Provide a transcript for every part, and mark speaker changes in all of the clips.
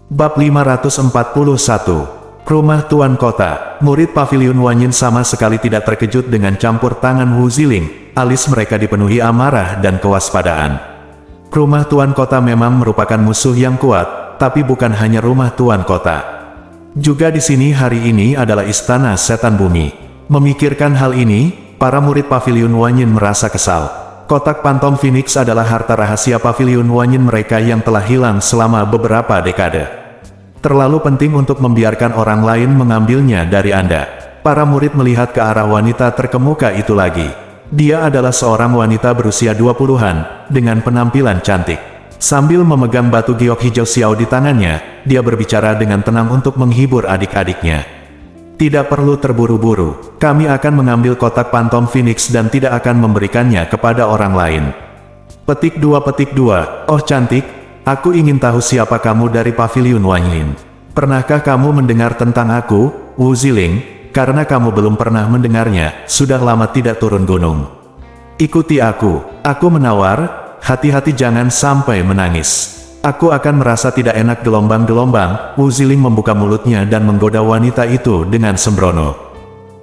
Speaker 1: Bab 541. Rumah Tuan Kota. Murid Paviliun Wanyin sama sekali tidak terkejut dengan campur tangan Wu Ziling. Alis mereka dipenuhi amarah dan kewaspadaan. Rumah Tuan Kota memang merupakan musuh yang kuat, tapi bukan hanya rumah Tuan Kota. Juga di sini hari ini adalah Istana Setan Bumi. Memikirkan hal ini, para murid Paviliun Wanyin merasa kesal. Kotak Pantom Phoenix adalah harta rahasia Paviliun Wanyin mereka yang telah hilang selama beberapa dekade. Terlalu penting untuk membiarkan orang lain mengambilnya dari Anda. Para murid melihat ke arah wanita terkemuka itu lagi. Dia adalah seorang wanita berusia 20-an, dengan penampilan cantik. Sambil memegang batu giok hijau xiao di tangannya, dia berbicara dengan tenang untuk menghibur adik-adiknya. Tidak perlu terburu-buru, kami akan mengambil kotak Pantom Phoenix dan tidak akan memberikannya kepada orang lain. Petik 2. Oh cantik, aku ingin tahu siapa kamu dari Paviliun Wanyin. Pernahkah kamu mendengar tentang aku, Wu Ziling? Karena kamu belum pernah mendengarnya, sudah lama tidak turun gunung. Ikuti aku menawar, hati-hati jangan sampai menangis. Aku akan merasa tidak enak gelombang-gelombang. Wu Ziling membuka mulutnya dan menggoda wanita itu dengan sembrono.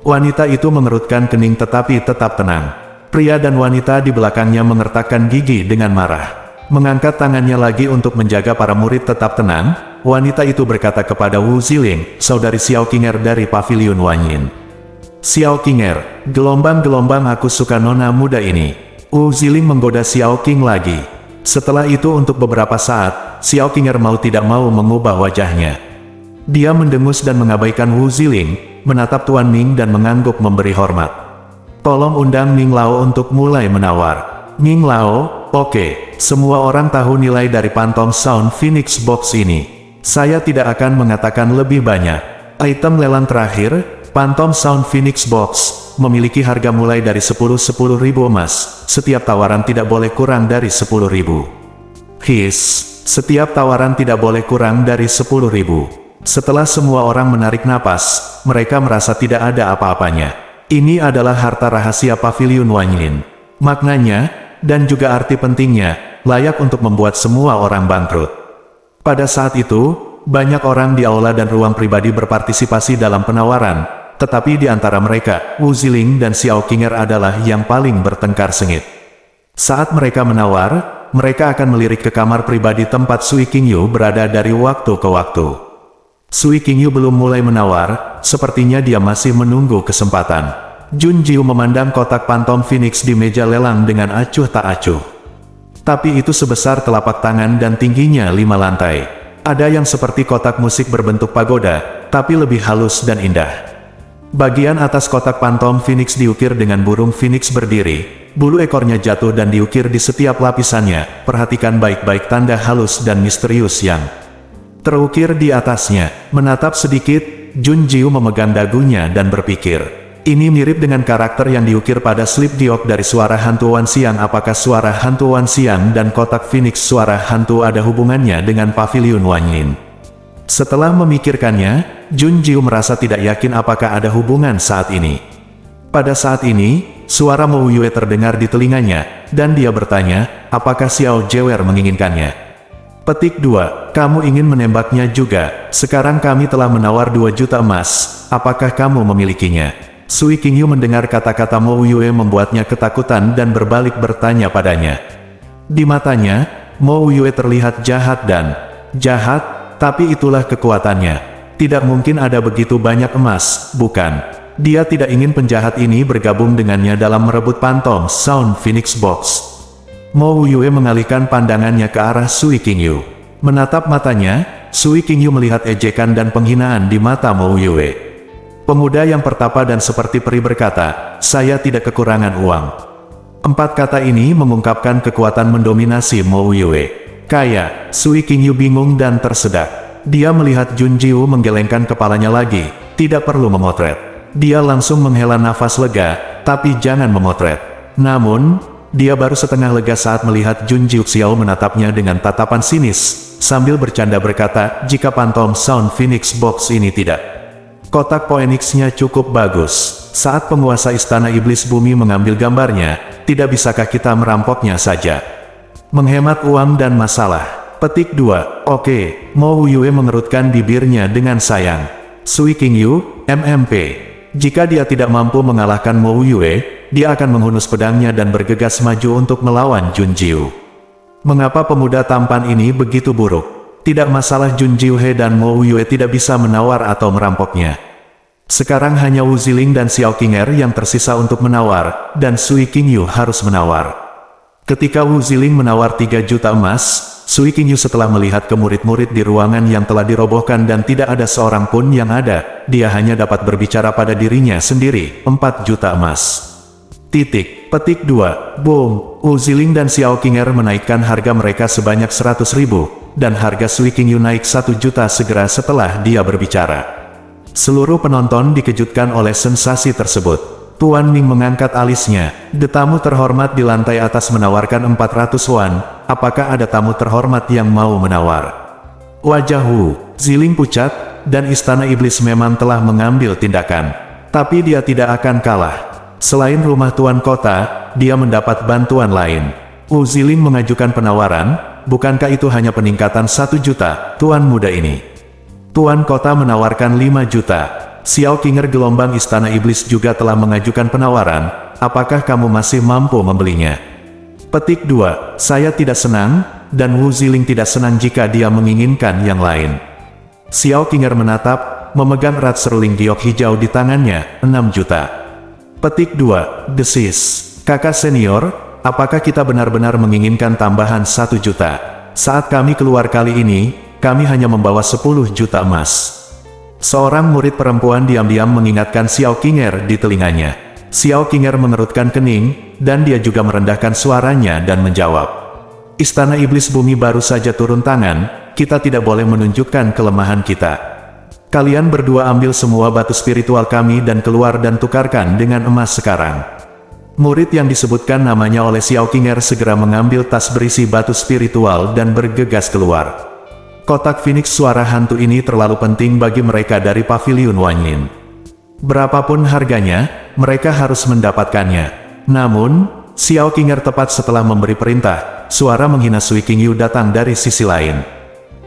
Speaker 1: Wanita itu mengerutkan kening tetapi tetap tenang. Pria dan wanita di belakangnya mengertakkan gigi dengan marah. Mengangkat tangannya lagi untuk menjaga para murid tetap tenang, wanita itu berkata kepada Wu Ziling, saudari Xiao Qinger dari Paviliun Wanyin. Xiao Qinger, gelombang-gelombang aku suka nona muda ini. Wu Ziling menggoda Xiao Qing lagi. Setelah itu untuk beberapa saat, Xiao Qinger mau tidak mau mengubah wajahnya. Dia mendengus dan mengabaikan Wu Ziling, menatap Tuan Ming dan mengangguk memberi hormat. Tolong undang Ming Lao untuk mulai menawar. Ming Lao, oke, semua orang tahu nilai dari Pantom Sound Phoenix Box ini. Saya tidak akan mengatakan lebih banyak. Item lelang terakhir, Pantom Sound Phoenix Box, memiliki harga mulai dari 10.000 emas. Setiap tawaran tidak boleh kurang dari 10.000. Setiap tawaran tidak boleh kurang dari 10.000. Setelah semua orang menarik napas, mereka merasa tidak ada apa-apanya. Ini adalah harta rahasia Paviliun Wanyin. Maknanya, dan juga arti pentingnya, layak untuk membuat semua orang bangkrut. Pada saat itu, banyak orang di aula dan ruang pribadi berpartisipasi dalam penawaran, tetapi di antara mereka, Wu Ziling dan Xiao Qinger adalah yang paling bertengkar sengit. Saat mereka menawar, mereka akan melirik ke kamar pribadi tempat Sui Qingyu berada dari waktu ke waktu. Sui Qingyu belum mulai menawar, sepertinya dia masih menunggu kesempatan. Jun Jiu memandang kotak Pantom Phoenix di meja lelang dengan acuh tak acuh. Tapi itu sebesar telapak tangan dan tingginya 5 lantai. Ada yang seperti kotak musik berbentuk pagoda, tapi lebih halus dan indah. Bagian atas kotak Pantom Phoenix diukir dengan burung phoenix berdiri. Bulu ekornya jatuh dan diukir di setiap lapisannya. Perhatikan baik-baik tanda halus dan misterius yang terukir di atasnya. Menatap sedikit, Jun Jiu memegang dagunya dan berpikir. Ini mirip dengan karakter yang diukir pada slip giok dari suara hantu Wan Xiang. Apakah suara hantu Wan Xiang dan kotak Phoenix suara hantu ada hubungannya dengan Paviliun Wanyin? Setelah memikirkannya, Jun Jiu merasa tidak yakin apakah ada hubungan saat ini. Pada saat ini, suara Mo Yue terdengar di telinganya, dan dia bertanya, apakah Xiao Jewer menginginkannya? Petik 2, kamu ingin menembaknya juga. Sekarang kami telah menawar 2 juta emas, apakah kamu memilikinya? Sui Qingyu mendengar kata-kata Mo Yue membuatnya ketakutan dan berbalik bertanya padanya. Di matanya, Mo Yue terlihat jahat dan jahat, tapi itulah kekuatannya. Tidak mungkin ada begitu banyak emas, bukan? Dia tidak ingin penjahat ini bergabung dengannya dalam merebut Pantom Sound Phoenix Box. Mo Yue mengalihkan pandangannya ke arah Sui Qingyu. Menatap matanya, Sui Qingyu melihat ejekan dan penghinaan di mata Mo Yue. Pemuda yang pertapa dan seperti peri berkata, saya tidak kekurangan uang. 4 kata ini mengungkapkan kekuatan mendominasi Mo Yue. Kaya, Sui Qingyu bingung dan tersedak. Dia melihat Jun Jiu menggelengkan kepalanya lagi, tidak perlu memotret. Dia langsung menghela nafas lega, tapi jangan memotret. Namun, dia baru setengah lega saat melihat Jun Jiu Xiao menatapnya dengan tatapan sinis, sambil bercanda berkata, jika Pantom Sound Phoenix Box ini tidak. Kotak Phoenix-nya cukup bagus. Saat penguasa Istana Iblis Bumi mengambil gambarnya, tidak bisakah kita merampoknya saja? Menghemat uang dan masalah. Petik 2. Oke, Mo Yue mengerutkan bibirnya dengan sayang. Sui Qingyu, MMP. Jika dia tidak mampu mengalahkan Mo Yue, dia akan menghunus pedangnya dan bergegas maju untuk melawan Jun Jiu. Mengapa pemuda tampan ini begitu buruk? Tidak masalah Jun Jiuhe dan Mo Yue tidak bisa menawar atau merampoknya. Sekarang hanya Wu Ziling dan Xiao Qinger yang tersisa untuk menawar, dan Sui Qingyu harus menawar. Ketika Wu Ziling menawar 3 juta emas, Sui Qingyu setelah melihat ke murid-murid di ruangan yang telah dirobohkan dan tidak ada seorang pun yang ada, dia hanya dapat berbicara pada dirinya sendiri, 4 juta emas. Petik 2. Boom, Wu Ziling dan Xiao Qinger menaikkan harga mereka sebanyak 100.000, dan harga Sui Qingyu naik 1 juta segera setelah dia berbicara. Seluruh penonton dikejutkan oleh sensasi tersebut. Tuan Ming mengangkat alisnya. The tamu terhormat di lantai atas menawarkan 400 won. Apakah ada tamu terhormat yang mau menawar? Wajah Wu Ziling pucat, dan Istana Iblis memang telah mengambil tindakan. Tapi dia tidak akan kalah. Selain rumah Tuan Kota, dia mendapat bantuan lain. Wu Ziling mengajukan penawaran, bukankah itu hanya peningkatan 1 juta, Tuan muda ini? Tuan Kota menawarkan 5 juta. Xiao Qinger gelombang Istana Iblis juga telah mengajukan penawaran, apakah kamu masih mampu membelinya? Petik 2. Saya tidak senang, dan Wu Ziling tidak senang jika dia menginginkan yang lain. Xiao Qinger menatap, memegang erat seruling giok hijau di tangannya, 6 juta. Petik 2. Desis. Kakak senior, apakah kita benar-benar menginginkan tambahan 1 juta? Saat kami keluar kali ini, kami hanya membawa 10 juta emas. Seorang murid perempuan diam-diam mengingatkan Xiao Qinger di telinganya. Xiao Qinger mengerutkan kening, dan dia juga merendahkan suaranya dan menjawab. Istana Iblis Bumi baru saja turun tangan, kita tidak boleh menunjukkan kelemahan kita. Kalian berdua ambil semua batu spiritual kami dan keluar dan tukarkan dengan emas sekarang. Murid yang disebutkan namanya oleh Xiao Qinger segera mengambil tas berisi batu spiritual dan bergegas keluar. Kotak Phoenix suara hantu ini terlalu penting bagi mereka dari Paviliun Wanyin. Berapapun harganya, mereka harus mendapatkannya. Namun, Xiao Qinger tepat setelah memberi perintah, suara menghina Sui Qingyu datang dari sisi lain.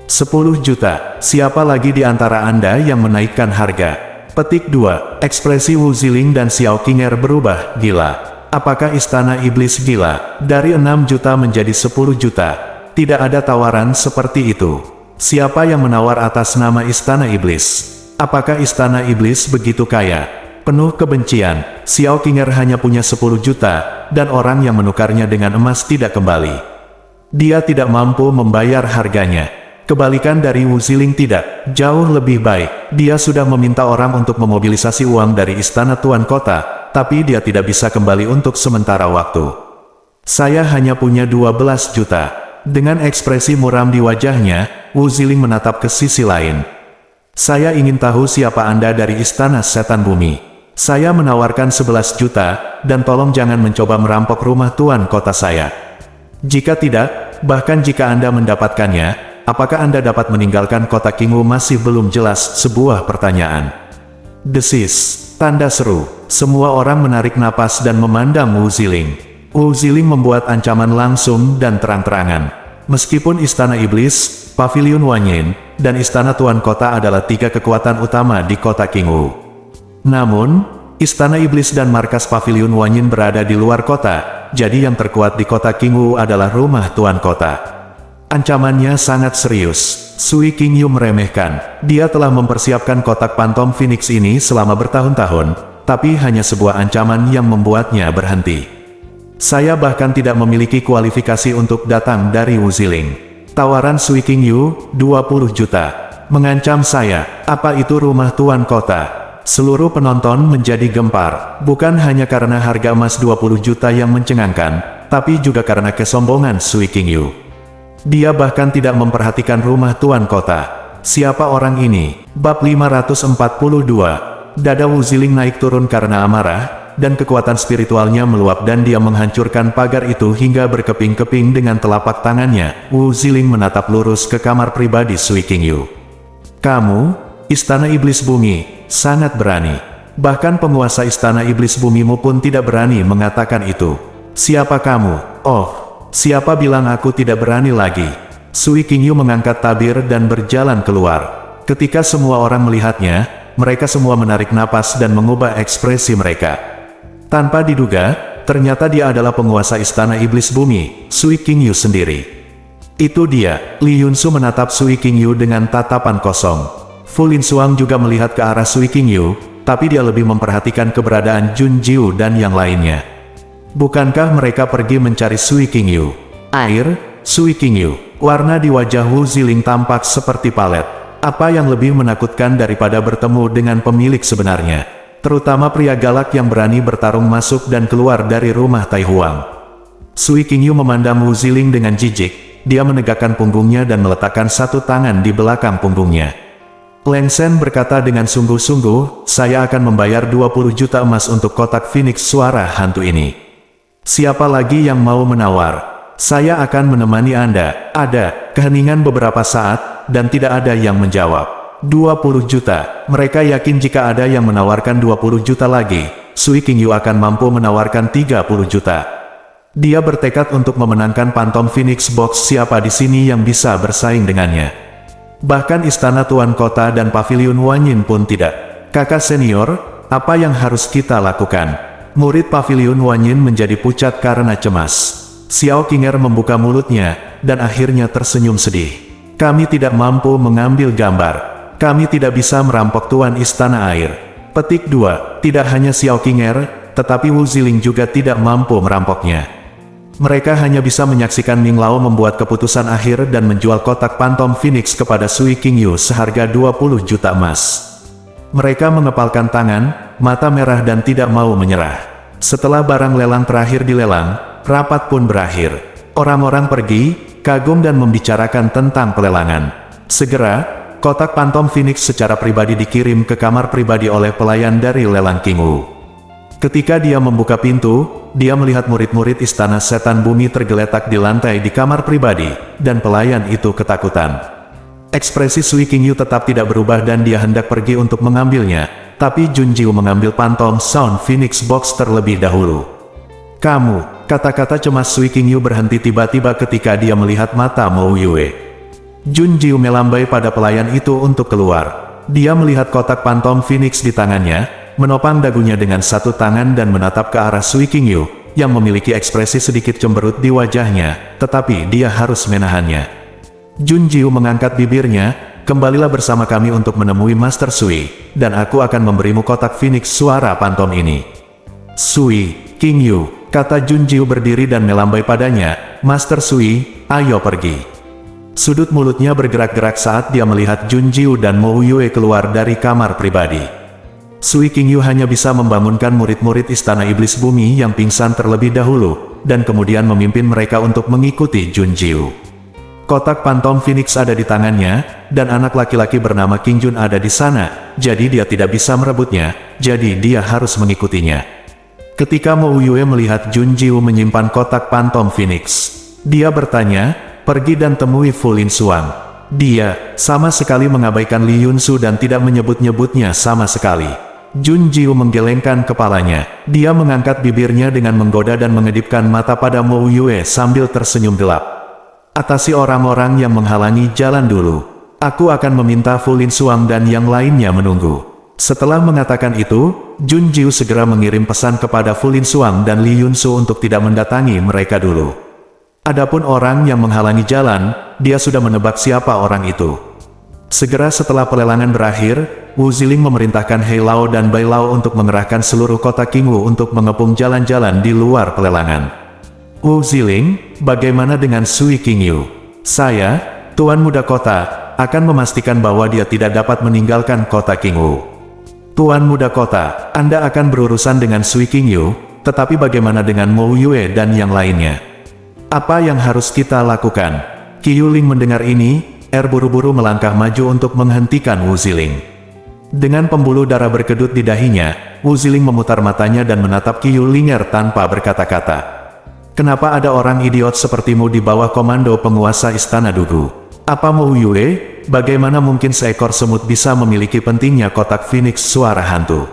Speaker 1: 10 juta, siapa lagi di antara Anda yang menaikkan harga? Petik 2. Ekspresi Wu Ziling dan Xiao Qinger berubah, gila. Apakah Istana Iblis gila? Dari 6 juta menjadi 10 juta. Tidak ada tawaran seperti itu. Siapa yang menawar atas nama Istana Iblis? Apakah Istana Iblis begitu kaya? Penuh kebencian, Xiao Qinger hanya punya 10 juta, dan orang yang menukarnya dengan emas tidak kembali. Dia tidak mampu membayar harganya. Kebalikan dari Wu Ziling tidak, jauh lebih baik. Dia sudah meminta orang untuk memobilisasi uang dari Istana Tuan Kota, tapi dia tidak bisa kembali untuk sementara waktu. Saya hanya punya 12 juta. Dengan ekspresi muram di wajahnya, Wu Ziling menatap ke sisi lain. Saya ingin tahu siapa Anda dari Istana Setan Bumi. Saya menawarkan 11 juta, dan tolong jangan mencoba merampok rumah Tuan Kota saya. Jika tidak, bahkan jika Anda mendapatkannya, apakah Anda dapat meninggalkan kota Qingwu masih belum jelas, sebuah pertanyaan. Desis, tanda seru. Semua orang menarik napas dan memandang Wu Ziling. Wu Ziling membuat ancaman langsung dan terang-terangan. Meskipun Istana Iblis, Paviliun Wanyin, dan Istana Tuan Kota adalah 3 kekuatan utama di kota Qingwu. Namun, Istana Iblis dan markas Paviliun Wanyin berada di luar kota, jadi yang terkuat di kota Qingwu adalah rumah Tuan Kota. Ancamannya sangat serius. Sui Qingyu meremehkan. Dia telah mempersiapkan kotak pantom Phoenix ini selama bertahun-tahun, tapi hanya sebuah ancaman yang membuatnya berhenti. Saya bahkan tidak memiliki kualifikasi untuk datang dari Wu Ziling. Tawaran Sui Qingyu, 20 juta. Mengancam saya. Apa itu rumah Tuan Kota? Seluruh penonton menjadi gempar. Bukan hanya karena harga emas 20 juta yang mencengangkan, tapi juga karena kesombongan Sui Qingyu. Dia bahkan tidak memperhatikan rumah Tuan Kota. Siapa orang ini? Bab 542. Dada Wu Ziling naik turun karena amarah, dan kekuatan spiritualnya meluap dan dia menghancurkan pagar itu hingga berkeping-keping dengan telapak tangannya. Wu Ziling menatap lurus ke kamar pribadi Sui Qingyu. Kamu, Istana Iblis Bumi, sangat berani. Bahkan penguasa Istana Iblis Bumimu pun tidak berani mengatakan itu. Siapa kamu? Oh, siapa bilang aku tidak berani lagi? Sui Qingyu mengangkat tabir dan berjalan keluar. Ketika semua orang melihatnya, mereka semua menarik napas dan mengubah ekspresi mereka. Tanpa diduga, ternyata dia adalah penguasa Istana Iblis Bumi, Sui Qingyu sendiri. Itu dia. Li Yunsu menatap Sui Qingyu dengan tatapan kosong. Fu Linsuang juga melihat ke arah Sui Qingyu, tapi dia lebih memperhatikan keberadaan Jun Jiu dan yang lainnya. Bukankah mereka pergi mencari Sui Qingyu? Air, Sui Qingyu. Warna di wajah Wu Ziling tampak seperti palet. Apa yang lebih menakutkan daripada bertemu dengan pemilik sebenarnya? Terutama pria galak yang berani bertarung masuk dan keluar dari rumah Tai Huang. Sui Qingyu memandang Wu Ziling dengan jijik. Dia menegakkan punggungnya dan meletakkan satu tangan di belakang punggungnya. Leng Sen berkata dengan sungguh-sungguh, saya akan membayar 20 juta emas untuk kotak Phoenix suara hantu ini. Siapa lagi yang mau menawar? Saya akan menemani Anda. Ada keheningan beberapa saat, dan tidak ada yang menjawab. 20 juta. Mereka yakin jika ada yang menawarkan 20 juta lagi, Sui Qingyu akan mampu menawarkan 30 juta. Dia bertekad untuk memenangkan Phantom Phoenix Box. Siapa di sini yang bisa bersaing dengannya? Bahkan Istana Tuan Kota dan Pavilion Wanyin pun tidak. Kakak senior, apa yang harus kita lakukan? Murid Pavilion Wanyin menjadi pucat karena cemas. Xiao Qinger membuka mulutnya, dan akhirnya tersenyum sedih. Kami tidak mampu mengambil gambar. Kami tidak bisa merampok Tuan Istana Air. Petik 2. Tidak hanya Xiao Qinger, tetapi Wu Ziling juga tidak mampu merampoknya. Mereka hanya bisa menyaksikan Ming Lao membuat keputusan akhir dan menjual kotak Phantom Phoenix kepada Sui Qingyu seharga 20 juta emas. Mereka mengepalkan tangan, mata merah dan tidak mau menyerah. Setelah barang lelang terakhir dilelang, rapat pun berakhir. Orang-orang pergi, kagum dan membicarakan tentang pelelangan. Segera, kotak Phantom Phoenix secara pribadi dikirim ke kamar pribadi oleh pelayan dari lelang King Wu. Ketika dia membuka pintu, dia melihat murid-murid Istana Setan Bumi tergeletak di lantai di kamar pribadi, dan pelayan itu ketakutan. Ekspresi Sui Qingyu tetap tidak berubah dan dia hendak pergi untuk mengambilnya, tapi Jun Jiu mengambil Phantom Sound Phoenix Box terlebih dahulu. Kamu, kata-kata cemas Sui Qingyu berhenti tiba-tiba ketika dia melihat mata Mo Yue. Jun Jiu melambai pada pelayan itu untuk keluar. Dia melihat kotak Phantom Phoenix di tangannya, menopang dagunya dengan satu tangan dan menatap ke arah Sui Qingyu, yang memiliki ekspresi sedikit cemberut di wajahnya, tetapi dia harus menahannya. Jun Jiu mengangkat bibirnya, kembalilah bersama kami untuk menemui Master Sui, dan aku akan memberimu kotak Phoenix suara Phantom ini. Sui Qingyu, kata Jun Jiu berdiri dan melambai padanya, Master Sui, ayo pergi. Sudut mulutnya bergerak-gerak saat dia melihat Jun Jiu dan Mo Yue keluar dari kamar pribadi. Sui Qingyu hanya bisa membangunkan murid-murid Istana Iblis Bumi yang pingsan terlebih dahulu, dan kemudian memimpin mereka untuk mengikuti Jun Jiu. Kotak Phantom Phoenix ada di tangannya, dan anak laki-laki bernama King Jun ada di sana, jadi dia tidak bisa merebutnya, jadi dia harus mengikutinya. Ketika Mo Yue melihat Jun Jiu menyimpan kotak Phantom Phoenix, dia bertanya, pergi dan temui Fu Linsuang. Dia sama sekali mengabaikan Li Yunsu dan tidak menyebut-nyebutnya sama sekali. Jun Jiu menggelengkan kepalanya. Dia mengangkat bibirnya dengan menggoda dan mengedipkan mata pada Mo Yue sambil tersenyum gelap. Atasi orang-orang yang menghalangi jalan dulu. Aku akan meminta Fu Linsuang dan yang lainnya menunggu. Setelah mengatakan itu, Jun Jiu segera mengirim pesan kepada Fu Linsuang dan Li Yunsu untuk tidak mendatangi mereka dulu. Adapun orang yang menghalangi jalan, dia sudah menebak siapa orang itu. Segera setelah pelelangan berakhir, Wu Ziling memerintahkan Hei Lao dan Bai Lao untuk mengerahkan seluruh kota King Wu untuk mengepung jalan-jalan di luar pelelangan. Wu Ziling, bagaimana dengan Sui Qingyu? Saya, Tuan Muda Kota, akan memastikan bahwa dia tidak dapat meninggalkan kota King Wu. Tuan Muda Kota, Anda akan berurusan dengan Sui Qingyu, tetapi bagaimana dengan Mo Yue dan yang lainnya? Apa yang harus kita lakukan? Qi Yuling mendengar ini, buru-buru melangkah maju untuk menghentikan Wu Ziling. Dengan pembuluh darah berkedut di dahinya, Wu Ziling memutar matanya dan menatap Qi Yulinger tanpa berkata-kata. Kenapa ada orang idiot sepertimu di bawah komando penguasa Istana Dugu? Apa Mo Yue? Bagaimana mungkin seekor semut bisa memiliki pentingnya kotak Phoenix suara hantu?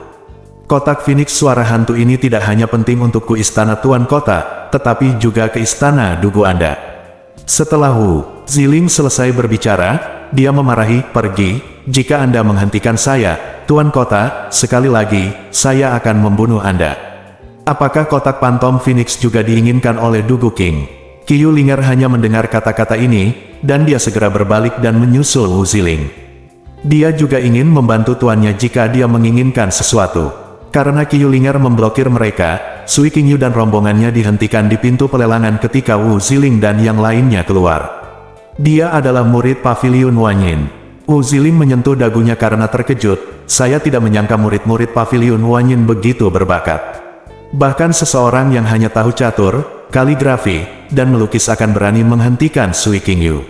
Speaker 1: Kotak Phoenix suara hantu ini tidak hanya penting untukku Istana Tuan Kota, tetapi juga ke Istana Dugu Anda. Setelah Wu Ziling selesai berbicara, dia memarahi, "Pergi, jika Anda menghentikan saya, Tuan Kota, sekali lagi, saya akan membunuh Anda." Apakah kotak pantom Phoenix juga diinginkan oleh Dugu King? Qiu Linger hanya mendengar kata-kata ini, dan dia segera berbalik dan menyusul Wu Ziling. Dia juga ingin membantu tuannya jika dia menginginkan sesuatu. Karena Qiu Linger memblokir mereka, Sui Qingyu dan rombongannya dihentikan di pintu pelelangan ketika Wu Ziling dan yang lainnya keluar. Dia adalah murid Paviliun Wanyin. Wu Ziling menyentuh dagunya karena terkejut. "Saya tidak menyangka murid-murid Paviliun Wanyin begitu berbakat. Bahkan seseorang yang hanya tahu catur, kaligrafi, dan melukis akan berani menghentikan Sui Qingyu."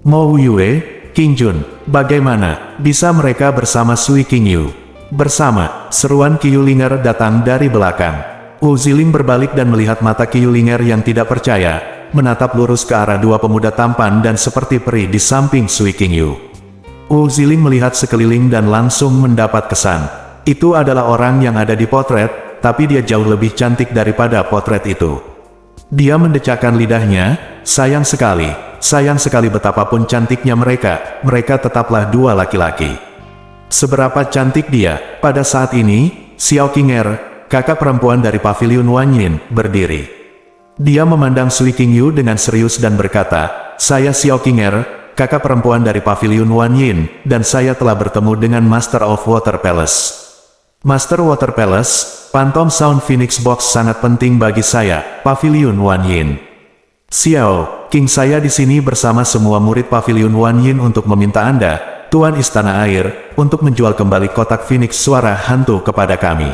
Speaker 1: "Mo Yue, King Jun, bagaimana bisa mereka bersama Sui Qingyu?" "Bersama," seruan Qiu Linger datang dari belakang. Wu Ziling berbalik dan melihat mata Qiu Linger yang tidak percaya, menatap lurus ke arah dua pemuda tampan dan seperti peri di samping Sui Qingyu. Wu Ziling melihat sekeliling dan langsung mendapat kesan. Itu adalah orang yang ada di potret, tapi dia jauh lebih cantik daripada potret itu. Dia mendecakkan lidahnya, sayang sekali betapapun cantiknya mereka tetaplah dua laki-laki. Seberapa cantik dia, pada saat ini, Xiao Qinger, kakak perempuan dari Paviliun Wanyin, berdiri. Dia memandang Sui Qingyu dengan serius dan berkata, "Saya Xiao Qinger, kakak perempuan dari Paviliun Wanyin, dan saya telah bertemu dengan Master of Water Palace." "Master Water Palace, Phantom Sound Phoenix Box sangat penting bagi saya, Paviliun Wanyin. Xiao, King saya di sini bersama semua murid Paviliun Wanyin untuk meminta Anda, Tuan Istana Air, untuk menjual kembali kotak Phoenix suara hantu kepada kami.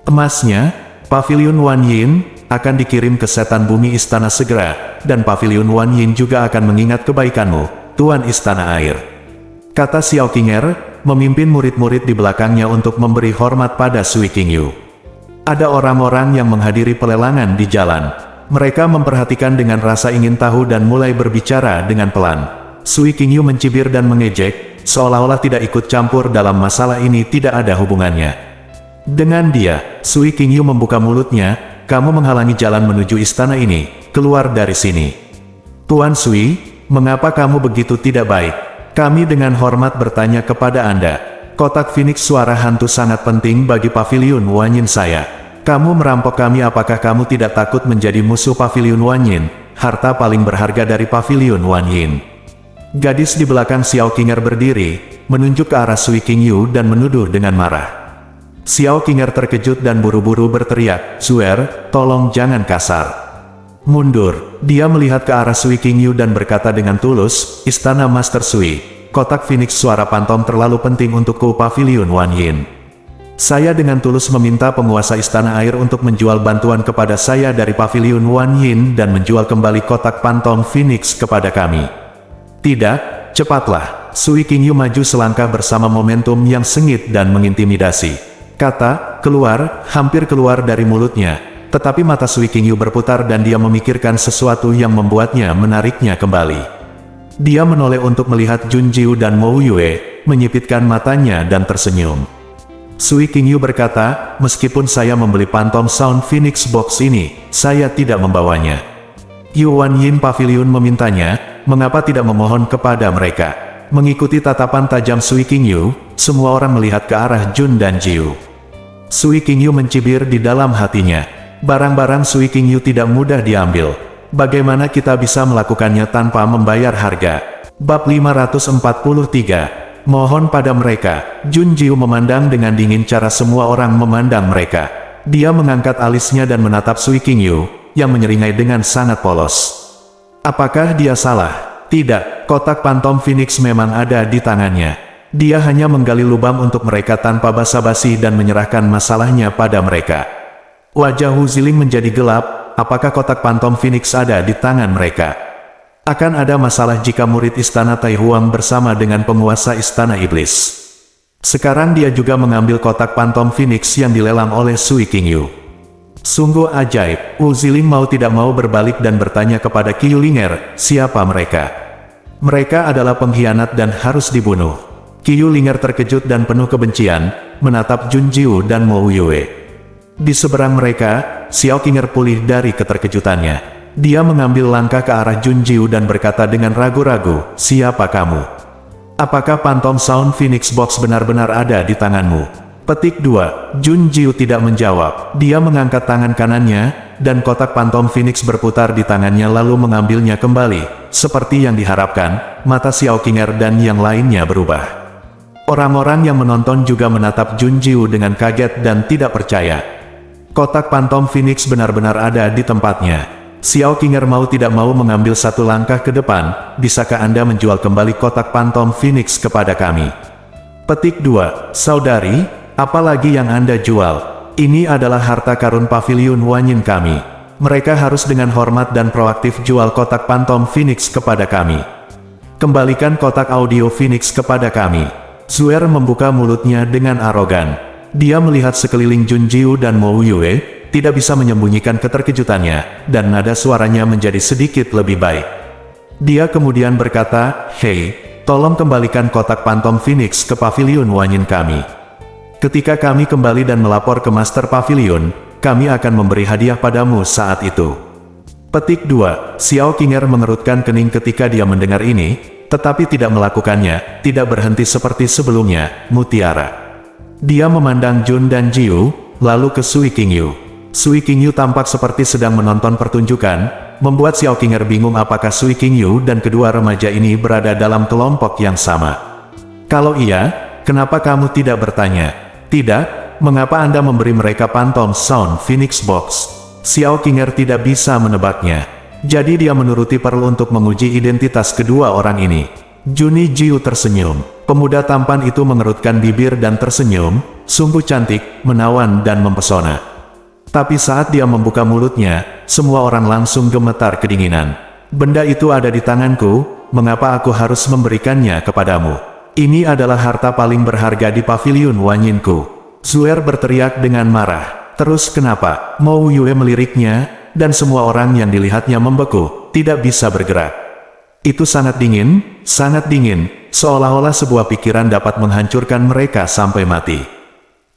Speaker 1: Emasnya, Paviliun Wanyin, akan dikirim ke setan bumi istana segera, dan Paviliun Wanyin juga akan mengingat kebaikanmu, Tuan Istana Air." Kata Xiao Qinger, memimpin murid-murid di belakangnya untuk memberi hormat pada Sui Qingyu. Ada orang-orang yang menghadiri pelelangan di jalan. Mereka memperhatikan dengan rasa ingin tahu dan mulai berbicara dengan pelan. Sui Qingyu mencibir dan mengejek, seolah-olah tidak ikut campur dalam masalah ini, tidak ada hubungannya dengan dia. Sui Qingyu membuka mulutnya, "Kamu menghalangi jalan menuju istana ini, keluar dari sini." "Tuan Sui, mengapa kamu begitu tidak baik? Kami dengan hormat bertanya kepada Anda. Kotak Phoenix suara hantu sangat penting bagi Paviliun Wanyin saya. Kamu merampok kami, apakah kamu tidak takut menjadi musuh Paviliun Wanyin, harta paling berharga dari Paviliun Wanyin?" Gadis di belakang Xiao Qinger berdiri, menunjuk ke arah Sui Qingyu dan menuduh dengan marah. Xiao Qinger terkejut dan buru-buru berteriak, "Suer, tolong jangan kasar. Mundur." Dia melihat ke arah Sui Qingyu dan berkata dengan tulus, "Istana Master Sui, kotak Phoenix suara pantom terlalu penting untukku Paviliun Wanyin. Saya dengan tulus meminta penguasa Istana Air untuk menjual bantuan kepada saya dari Paviliun Wanyin dan menjual kembali kotak pantom Phoenix kepada kami." "Tidak, cepatlah." Sui Qingyu maju selangkah bersama momentum yang sengit dan mengintimidasi. Kata "keluar" hampir keluar dari mulutnya, tetapi mata Sui Qingyu berputar dan dia memikirkan sesuatu yang membuatnya menariknya kembali. Dia menoleh untuk melihat Jun Jiu dan Mo Yue, menyipitkan matanya dan tersenyum. Sui Qingyu berkata, "Meskipun saya membeli Phantom Sound Phoenix Box ini, saya tidak membawanya." Yu Wanyin Paviliun memintanya, "Mengapa tidak memohon kepada mereka?" Mengikuti tatapan tajam Sui Qingyu, semua orang melihat ke arah Jun dan Jiu. Sui Qingyu mencibir di dalam hatinya. Barang-barang Sui Qingyu tidak mudah diambil. Bagaimana kita bisa melakukannya tanpa membayar harga? Bab 543. Mohon pada mereka. Jun Jiu memandang dengan dingin cara semua orang memandang mereka. Dia mengangkat alisnya dan menatap Sui Qingyu, yang menyeringai dengan sangat polos. Apakah dia salah? Tidak, kotak Phantom Phoenix memang ada di tangannya. Dia hanya menggali lubang untuk mereka tanpa basa-basi dan menyerahkan masalahnya pada mereka. Wajah Wu Ziling menjadi gelap. Apakah kotak Phantom Phoenix ada di tangan mereka? Akan ada masalah jika murid Istana Tai Huang bersama dengan penguasa Istana Iblis. Sekarang dia juga mengambil kotak Phantom Phoenix yang dilelang oleh Sui Qingyu. Sungguh ajaib. Wu Ziling mau tidak mau berbalik dan bertanya kepada Qiu Linger, siapa mereka? Mereka adalah pengkhianat dan harus dibunuh. Qiu Linger terkejut dan penuh kebencian, menatap Jun Jiu dan Mo Yue. Di seberang mereka, Xiao Qinger pulih dari keterkejutannya. Dia mengambil langkah ke arah Jun Jiu dan berkata dengan ragu-ragu, "Siapa kamu? Apakah Phantom Sound Phoenix Box benar-benar ada di tanganmu?" Petik 2. Jun Jiu tidak menjawab. Dia mengangkat tangan kanannya, dan kotak Phantom Phoenix berputar di tangannya lalu mengambilnya kembali. Seperti yang diharapkan, mata Xiao Qinger dan yang lainnya berubah. Orang-orang yang menonton juga menatap Jun Jiu dengan kaget dan tidak percaya. Kotak Phantom Phoenix benar-benar ada di tempatnya. Xiao Qinger mau tidak mau mengambil satu langkah ke depan. "Bisakah Anda menjual kembali kotak Phantom Phoenix kepada kami?" Petik 2. Saudari, apalagi yang Anda jual? Ini adalah harta karun pavilion Wanyin kami. Mereka harus dengan hormat dan proaktif jual kotak Phantom Phoenix kepada kami. Kembalikan kotak audio Phoenix kepada kami. Zuer membuka mulutnya dengan arogan. Dia melihat sekeliling Jun Jiu dan Mo Yue, tidak bisa menyembunyikan keterkejutannya, dan nada suaranya menjadi sedikit lebih baik. Dia kemudian berkata, "Hei, tolong kembalikan kotak Phantom Phoenix ke pavilion Wanyin kami. Ketika kami kembali dan melapor ke Master Pavilion, kami akan memberi hadiah padamu saat itu." Petik 2. Xiao Qinger mengerutkan kening ketika dia mendengar ini, tetapi tidak melakukannya, tidak berhenti seperti sebelumnya, mutiara. Dia memandang Jun dan Jiu, lalu ke Sui Qingyu. Sui Qingyu tampak seperti sedang menonton pertunjukan, membuat Xiao Qinger bingung apakah Sui Qingyu dan kedua remaja ini berada dalam kelompok yang sama. Kalau iya, kenapa kamu tidak bertanya? Tidak, mengapa Anda memberi mereka Phantom Sound Phoenix Box? Xiao Qinger tidak bisa menebaknya. Jadi dia menuruti Pearl untuk menguji identitas kedua orang ini. Juni Jiu tersenyum. Pemuda tampan itu mengerutkan bibir dan tersenyum, sungguh cantik, menawan dan mempesona. Tapi saat dia membuka mulutnya, semua orang langsung gemetar kedinginan. "Benda itu ada di tanganku, mengapa aku harus memberikannya kepadamu? Ini adalah harta paling berharga di pavilion Wanyinku." Zuer berteriak dengan marah. "Terus kenapa?" Mo Yue meliriknya, dan semua orang yang dilihatnya membeku, tidak bisa bergerak. Itu sangat dingin, seolah-olah sebuah pikiran dapat menghancurkan mereka sampai mati.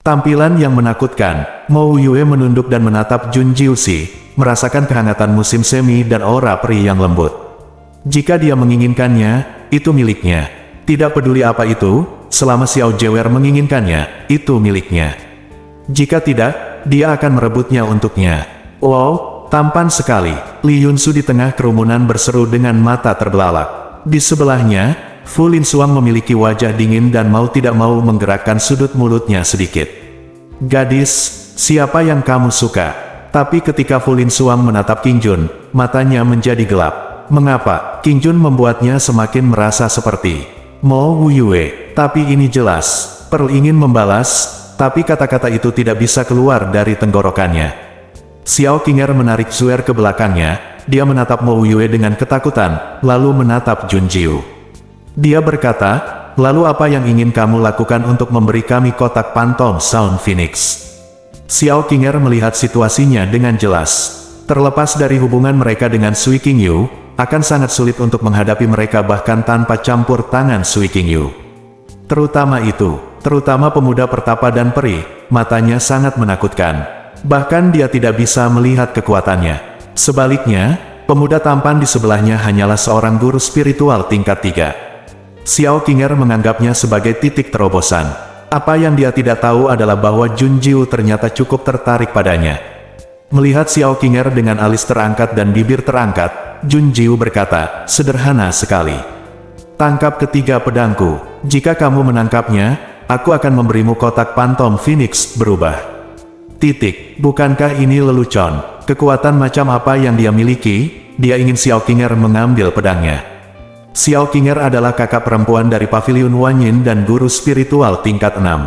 Speaker 1: Tampilan yang menakutkan. Mo Yue menunduk dan menatap Jun Jiuxi, merasakan kehangatan musim semi dan aura peri yang lembut. Jika dia menginginkannya, itu miliknya. Tidak peduli apa itu, selama Xiao Jewer menginginkannya, itu miliknya. Jika tidak, dia akan merebutnya untuknya. Wow, tampan sekali. Li Yunsu di tengah kerumunan berseru dengan mata terbelalak. Di sebelahnya, Fu Lin Xuang memiliki wajah dingin dan mau tidak mau menggerakkan sudut mulutnya sedikit. "Gadis, siapa yang kamu suka?" Tapi ketika Fu Lin Xuang menatap Qing Jun, matanya menjadi gelap. Mengapa? Qing Jun membuatnya semakin merasa seperti Mo Yue. Tapi ini jelas. Pearl ingin membalas, tapi kata-kata itu tidak bisa keluar dari tenggorokannya. Xiao Qinger menarik Zuer ke belakangnya. Dia menatap Mo Yue dengan ketakutan, lalu menatap Jun Jiu. Dia berkata, "Lalu apa yang ingin kamu lakukan untuk memberi kami kotak Phantom Sound Phoenix?" Xiao Qinger melihat situasinya dengan jelas. Terlepas dari hubungan mereka dengan Sui Qingyu, akan sangat sulit untuk menghadapi mereka bahkan tanpa campur tangan Sui Qingyu. Terutama pemuda pertapa dan peri, matanya sangat menakutkan. Bahkan dia tidak bisa melihat kekuatannya. Sebaliknya, pemuda tampan di sebelahnya hanyalah seorang guru spiritual tingkat 3. Xiao Qinger menganggapnya sebagai titik terobosan. Apa yang dia tidak tahu adalah bahwa Jun Jiu ternyata cukup tertarik padanya. Melihat Xiao Qinger dengan alis terangkat dan bibir terangkat, Jun Jiu berkata, "Sederhana sekali. Tangkap ketiga pedangku. Jika kamu menangkapnya, aku akan memberimu kotak Phantom Phoenix berubah." Bukankah ini lelucon? Kekuatan macam apa yang dia miliki? Dia ingin Xiao Qinger mengambil pedangnya. Xiao Qinger adalah kakak perempuan dari pavilion Wanyin dan guru spiritual tingkat 6.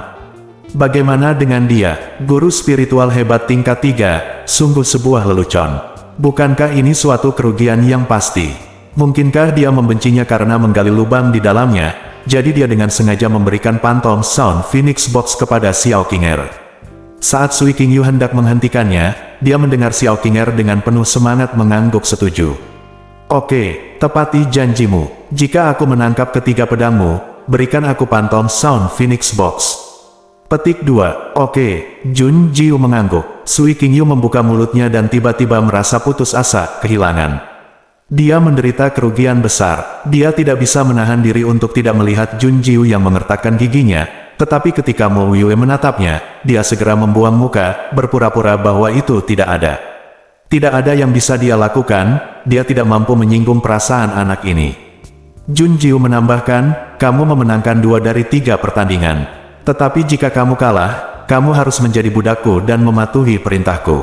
Speaker 1: Bagaimana dengan dia? Guru spiritual hebat tingkat 3, sungguh sebuah lelucon. Bukankah ini suatu kerugian yang pasti? Mungkinkah dia membencinya karena menggali lubang di dalamnya, jadi dia dengan sengaja memberikan Phantom Sound Phoenix Box kepada Xiao Qinger? Saat Sui Qingyu hendak menghentikannya, dia mendengar Xiao Qinger dengan penuh semangat mengangguk setuju. "Oke, tepati janjimu. Jika aku menangkap ketiga pedangmu, berikan aku Phantom Sound Phoenix Box." Petik 2. "Oke." Jun Jiu mengangguk. Sui Qingyu membuka mulutnya dan tiba-tiba merasa putus asa, kehilangan. Dia menderita kerugian besar. Dia tidak bisa menahan diri untuk tidak melihat Jun Jiu yang mengertakkan giginya, tetapi ketika Mo Yue menatapnya, dia segera membuang muka, berpura-pura bahwa itu tidak ada. Tidak ada yang bisa dia lakukan, dia tidak mampu menyinggung perasaan anak ini. Jun Jiu menambahkan, kamu memenangkan 2 dari 3 pertandingan. Tetapi jika kamu kalah, kamu harus menjadi budakku dan mematuhi perintahku.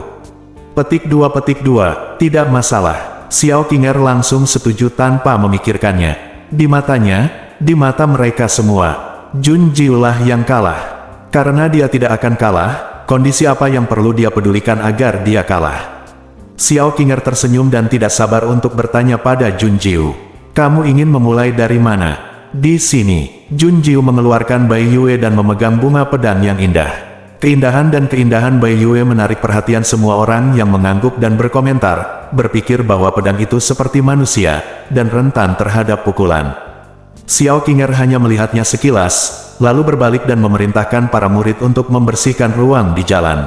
Speaker 1: Petik 2, tidak masalah. Xiao Qinger langsung setuju tanpa memikirkannya. Di matanya, di mata mereka semua, Jun Jiu lah yang kalah. Karena dia tidak akan kalah, kondisi apa yang perlu dia pedulikan agar dia kalah? Xiao Qinger tersenyum dan tidak sabar untuk bertanya pada Jun Jiu. Kamu ingin memulai dari mana? Di sini. Jun Jiu mengeluarkan Bai Yue dan memegang bunga pedang yang indah. Keindahan dan keindahan Bai Yue menarik perhatian semua orang yang mengangguk dan berkomentar, berpikir bahwa pedang itu seperti manusia, dan rentan terhadap pukulan. Xiao Qinger hanya melihatnya sekilas, lalu berbalik dan memerintahkan para murid untuk membersihkan ruang di jalan.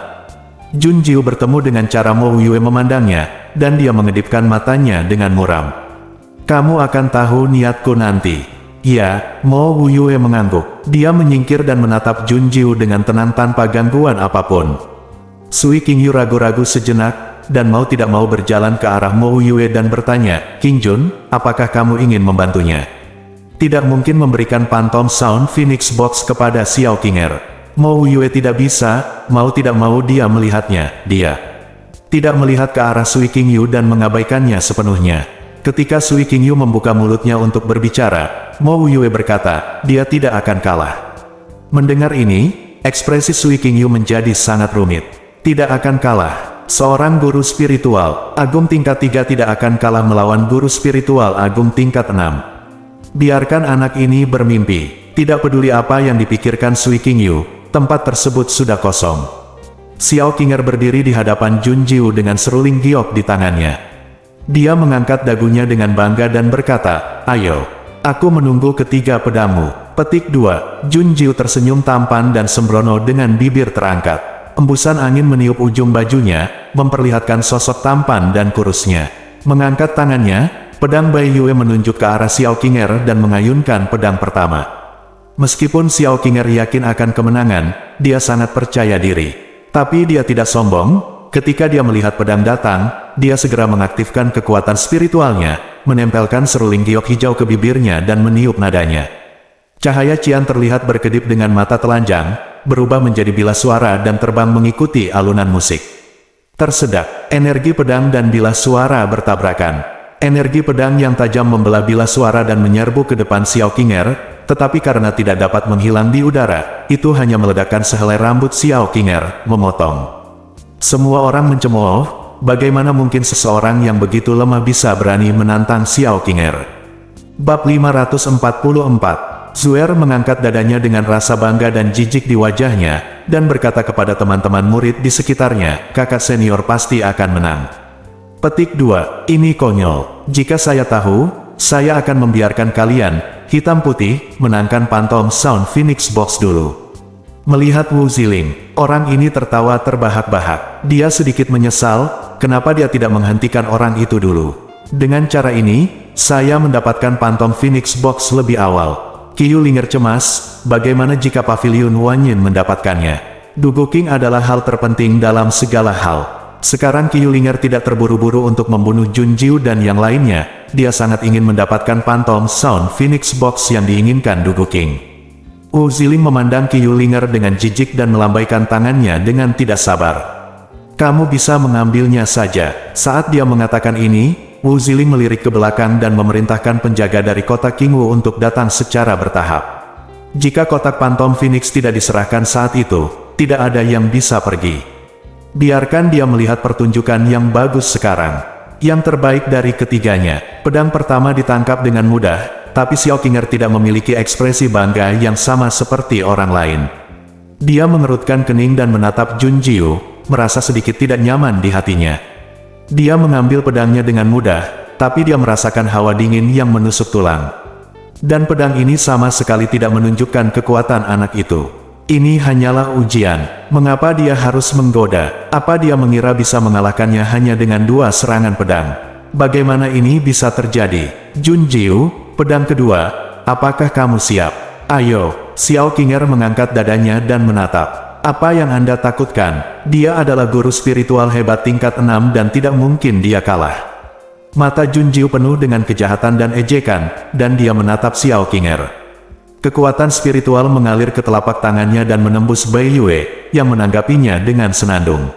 Speaker 1: Jun Jiu bertemu dengan cara Mo Yue memandangnya, dan dia mengedipkan matanya dengan muram. Kamu akan tahu niatku nanti. Ya, Mo Yue mengangguk. Dia menyingkir dan menatap Jun Jiu dengan tenang tanpa gangguan apapun. Sui Qingyu ragu-ragu sejenak, dan mau tidak mau berjalan ke arah Mo Yue dan bertanya, King Jun, apakah kamu ingin membantunya? Tidak mungkin memberikan Phantom Sound Phoenix Box kepada Xiao Qinger. Mo Yue tidak bisa, mau tidak mau dia melihatnya. Dia tidak melihat ke arah Sui Qingyu dan mengabaikannya sepenuhnya. Ketika Sui Qingyu membuka mulutnya untuk berbicara, Mo Yue berkata, dia tidak akan kalah. Mendengar ini, ekspresi Sui Qingyu menjadi sangat rumit. Tidak akan kalah. Seorang guru spiritual, agung tingkat 3 tidak akan kalah melawan guru spiritual agung tingkat 6. Biarkan anak ini bermimpi. Tidak peduli apa yang dipikirkan Sui Qingyu, tempat tersebut sudah kosong. Xiao Qinger berdiri di hadapan Jun Jiu dengan seruling giok di tangannya. Dia mengangkat dagunya dengan bangga dan berkata, ayo, aku menunggu ketiga pedangmu. Petik 2, Jun Jiu tersenyum tampan dan sembrono dengan bibir terangkat. Embusan angin meniup ujung bajunya, memperlihatkan sosok tampan dan kurusnya. Mengangkat tangannya, pedang Bai Yue menunjuk ke arah Xiao Qinger dan mengayunkan pedang pertama. Meskipun Xiao Qinger yakin akan kemenangan, dia sangat percaya diri. Tapi dia tidak sombong. Ketika dia melihat pedang datang, dia segera mengaktifkan kekuatan spiritualnya, menempelkan seruling giok hijau ke bibirnya dan meniup nadanya. Cahaya cian terlihat berkedip dengan mata telanjang, berubah menjadi bilas suara dan terbang mengikuti alunan musik. Tersedak, energi pedang dan bilas suara bertabrakan. Energi pedang yang tajam membelah bilas suara dan menyerbu ke depan Xiao Qinger, tetapi karena tidak dapat menghilang di udara, itu hanya meledakkan sehelai rambut Xiao Qinger, memotong. Semua orang mencemooh, bagaimana mungkin seseorang yang begitu lemah bisa berani menantang Xiao Qinger. Bab 544, Zuer mengangkat dadanya dengan rasa bangga dan jijik di wajahnya, dan berkata kepada teman-teman murid di sekitarnya, kakak senior pasti akan menang. Petik 2, ini konyol. Jika saya tahu, saya akan membiarkan kalian, hitam putih, menangkan Phantom Sound Phoenix Box dulu. Melihat Wu Ziling, orang ini tertawa terbahak-bahak. Dia sedikit menyesal, kenapa dia tidak menghentikan orang itu dulu. Dengan cara ini, saya mendapatkan Phantom Phoenix Box lebih awal. Qiyu Linger cemas, bagaimana jika Pavilion Wanyin mendapatkannya? Dugu King adalah hal terpenting dalam segala hal. Sekarang Qiyu Linger tidak terburu-buru untuk membunuh Jun Jiu dan yang lainnya, dia sangat ingin mendapatkan Phantom Sound Phoenix Box yang diinginkan Dugu King. Wu Ziling memandang Qiyu Linger dengan jijik dan melambaikan tangannya dengan tidak sabar. Kamu bisa mengambilnya saja. Saat dia mengatakan ini, Wu Ziling melirik ke belakang dan memerintahkan penjaga dari kotak King Wu untuk datang secara bertahap. Jika kotak Phantom Phoenix tidak diserahkan saat itu, tidak ada yang bisa pergi. Biarkan dia melihat pertunjukan yang bagus sekarang. Yang terbaik dari ketiganya, pedang pertama ditangkap dengan mudah, tapi Xiao Qinger tidak memiliki ekspresi bangga yang sama seperti orang lain. Dia mengerutkan kening dan menatap Jun Jiu, merasa sedikit tidak nyaman di hatinya. Dia mengambil pedangnya dengan mudah, tapi dia merasakan hawa dingin yang menusuk tulang. Dan pedang ini sama sekali tidak menunjukkan kekuatan anak itu. Ini hanyalah ujian. Mengapa dia harus menggoda? Apa dia mengira bisa mengalahkannya hanya dengan 2 serangan pedang? Bagaimana ini bisa terjadi? Junjiu, pedang kedua, apakah kamu siap? Ayo, Xiao Qinger mengangkat dadanya dan menatap. Apa yang Anda takutkan? Dia adalah guru spiritual hebat tingkat 6 dan tidak mungkin dia kalah. Mata Junjiu penuh dengan kejahatan dan ejekan, dan dia menatap Xiao Qinger. Kekuatan spiritual mengalir ke telapak tangannya dan menembus Bai Yue, yang menanggapinya dengan senandung.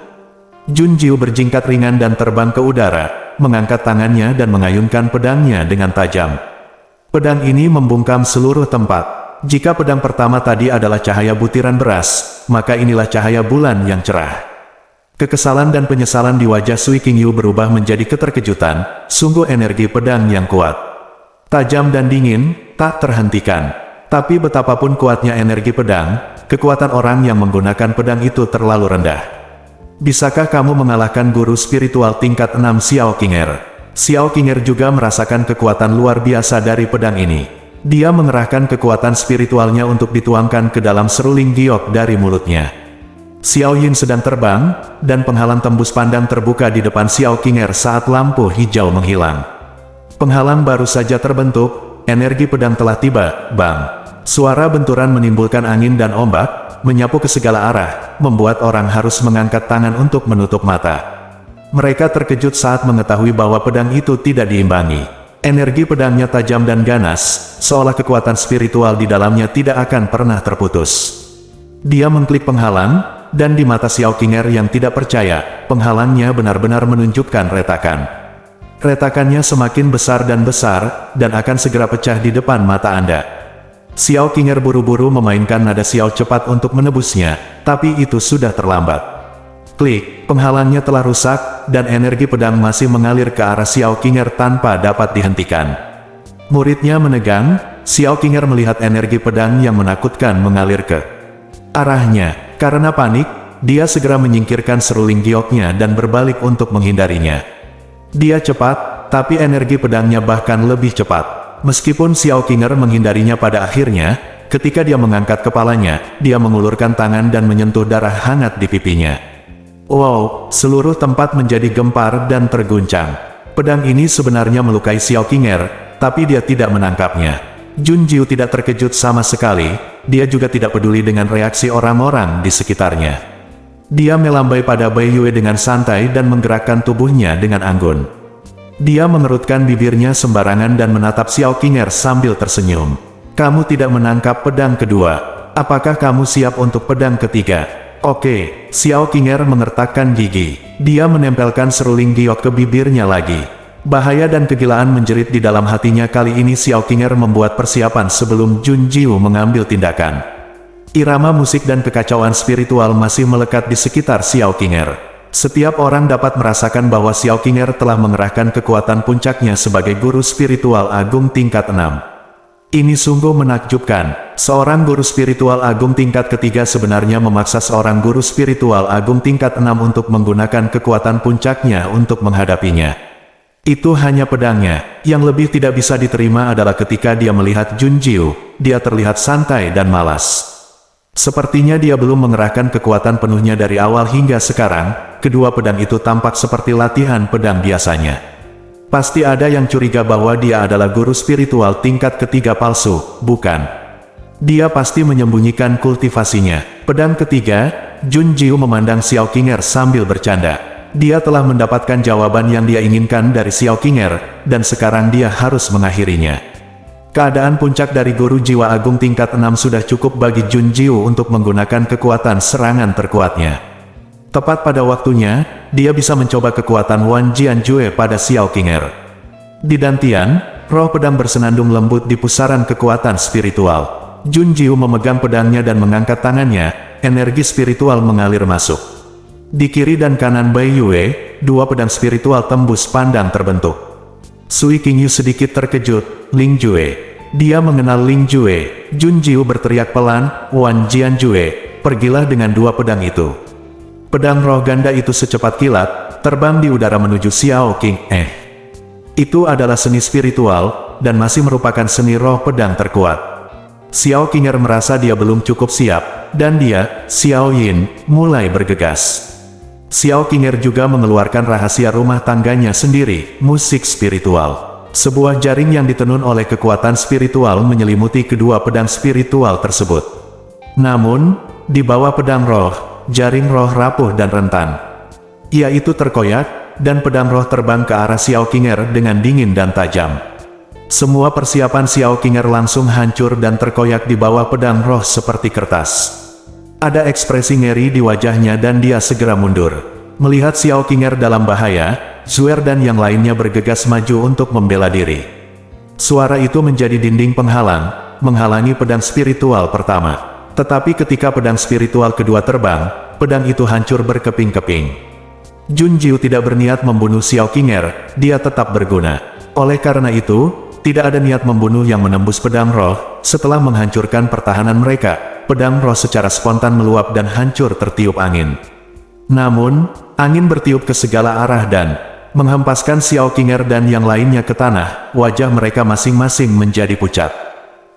Speaker 1: Junjiu berjingkat ringan dan terbang ke udara, mengangkat tangannya dan mengayunkan pedangnya dengan tajam. Pedang ini membungkam seluruh tempat. Jika pedang pertama tadi adalah cahaya butiran beras, maka inilah cahaya bulan yang cerah. Kekesalan dan penyesalan di wajah Sui Qingyu berubah menjadi keterkejutan, sungguh energi pedang yang kuat. Tajam dan dingin, tak terhentikan. Tapi betapapun kuatnya energi pedang, kekuatan orang yang menggunakan pedang itu terlalu rendah. Bisakah kamu mengalahkan guru spiritual tingkat 6 Xiao Qinger? Xiao Qinger juga merasakan kekuatan luar biasa dari pedang ini. Dia mengerahkan kekuatan spiritualnya untuk dituangkan ke dalam seruling giok dari mulutnya. Xiao Yin sedang terbang, dan penghalang tembus pandang terbuka di depan Xiao Qinger saat lampu hijau menghilang. Penghalang baru saja terbentuk, energi pedang telah tiba, bang. Suara benturan menimbulkan angin dan ombak, menyapu ke segala arah, membuat orang harus mengangkat tangan untuk menutup mata. Mereka terkejut saat mengetahui bahwa pedang itu tidak diimbangi. Energi pedangnya tajam dan ganas, seolah kekuatan spiritual di dalamnya tidak akan pernah terputus. Dia mengklik penghalang, dan di mata Xiao Qinger yang tidak percaya, penghalangnya benar-benar menunjukkan retakan. Retakannya semakin besar, dan akan segera pecah di depan mata Anda. Xiao Qinger buru-buru memainkan nada Xiao cepat untuk menebusnya, tapi itu sudah terlambat. Klik, penghalangnya telah rusak, dan energi pedang masih mengalir ke arah Xiao Qinger tanpa dapat dihentikan. Muridnya menegang, Xiao Qinger melihat energi pedang yang menakutkan mengalir ke arahnya. Karena panik, dia segera menyingkirkan seruling gioknya dan berbalik untuk menghindarinya. Dia cepat, tapi energi pedangnya bahkan lebih cepat. Meskipun Xiao Qinger menghindarinya pada akhirnya, ketika dia mengangkat kepalanya, dia mengulurkan tangan dan menyentuh darah hangat di pipinya. Wow, seluruh tempat menjadi gempar dan terguncang. Pedang ini sebenarnya melukai Xiao Qinger, tapi dia tidak menangkapnya. Junjiu tidak terkejut sama sekali, dia juga tidak peduli dengan reaksi orang-orang di sekitarnya. Dia melambai pada Bai Yue dengan santai dan menggerakkan tubuhnya dengan anggun. Dia mengerutkan bibirnya sembarangan dan menatap Xiao Qinger sambil tersenyum. Kamu tidak menangkap pedang kedua. Apakah kamu siap untuk pedang ketiga? Oke, Xiao Qinger mengertakkan gigi. Dia menempelkan seruling giok ke bibirnya lagi. Bahaya dan kegilaan menjerit di dalam hatinya. Kali ini Xiao Qinger membuat persiapan sebelum Junjiu mengambil tindakan. Irama musik dan kekacauan spiritual masih melekat di sekitar Xiao Qinger. Setiap orang dapat merasakan bahwa Xiao Qinger telah mengerahkan kekuatan puncaknya sebagai guru spiritual agung tingkat 6. Ini sungguh menakjubkan. Seorang guru spiritual agung tingkat ketiga sebenarnya memaksa seorang guru spiritual agung tingkat 6 untuk menggunakan kekuatan puncaknya untuk menghadapinya. Itu hanya pedangnya. Yang lebih tidak bisa diterima adalah ketika dia melihat Junjiu, dia terlihat santai dan malas. Sepertinya dia belum mengerahkan kekuatan penuhnya dari awal hingga sekarang. Kedua pedang itu tampak seperti latihan pedang biasanya. Pasti ada yang curiga bahwa dia adalah guru spiritual tingkat ketiga palsu, bukan? Dia pasti menyembunyikan kultivasinya. Pedang ketiga, Junjiu memandang Xiao Qinger sambil bercanda. Dia telah mendapatkan jawaban yang dia inginkan dari Xiao Qinger, dan sekarang dia harus mengakhirinya. Keadaan puncak dari guru jiwa agung tingkat 6 sudah cukup bagi Junjiu untuk menggunakan kekuatan serangan terkuatnya. Tepat pada waktunya, dia bisa mencoba kekuatan Wan Jianjue pada Xiao Qinger. Di dantian, roh pedang bersenandung lembut di pusaran kekuatan spiritual. Junjiu memegang pedangnya dan mengangkat tangannya, energi spiritual mengalir masuk. Di kiri dan kanan Bai Yue, dua pedang spiritual tembus pandang terbentuk. Sui Qingyu sedikit terkejut. Ling Jue. Dia mengenal Ling Jue. Junjiu berteriak pelan, Wan Jianjue, pergilah dengan dua pedang itu. Pedang roh ganda itu secepat kilat, terbang di udara menuju Xiao Qing. Itu adalah seni spiritual, dan masih merupakan seni roh pedang terkuat. Xiao Qinger merasa dia belum cukup siap, dan dia, Xiao Yin, mulai bergegas. Xiao Qinger juga mengeluarkan rahasia rumah tangganya sendiri, musik spiritual. Sebuah jaring yang ditenun oleh kekuatan spiritual menyelimuti kedua pedang spiritual tersebut. Namun, di bawah pedang roh, jaring roh rapuh dan rentan. Ia itu terkoyak, dan pedang roh terbang ke arah Xiao Qinger dengan dingin dan tajam. Semua persiapan Xiao Qinger langsung hancur dan terkoyak di bawah pedang roh seperti kertas. Ada ekspresi ngeri di wajahnya dan dia segera mundur. Melihat Xiao Qinger dalam bahaya, Zuer dan yang lainnya bergegas maju untuk membela diri. Suara itu menjadi dinding penghalang, menghalangi pedang spiritual pertama. Tetapi ketika pedang spiritual kedua terbang, pedang itu hancur berkeping-keping. Jun Jiu tidak berniat membunuh Xiao Qinger, dia tetap berguna. Oleh karena itu, tidak ada niat membunuh yang menembus pedang roh. Setelah menghancurkan pertahanan mereka, pedang roh secara spontan meluap dan hancur tertiup angin. Namun, angin bertiup ke segala arah dan menghempaskan Xiao Qinger dan yang lainnya ke tanah. Wajah mereka masing-masing menjadi pucat.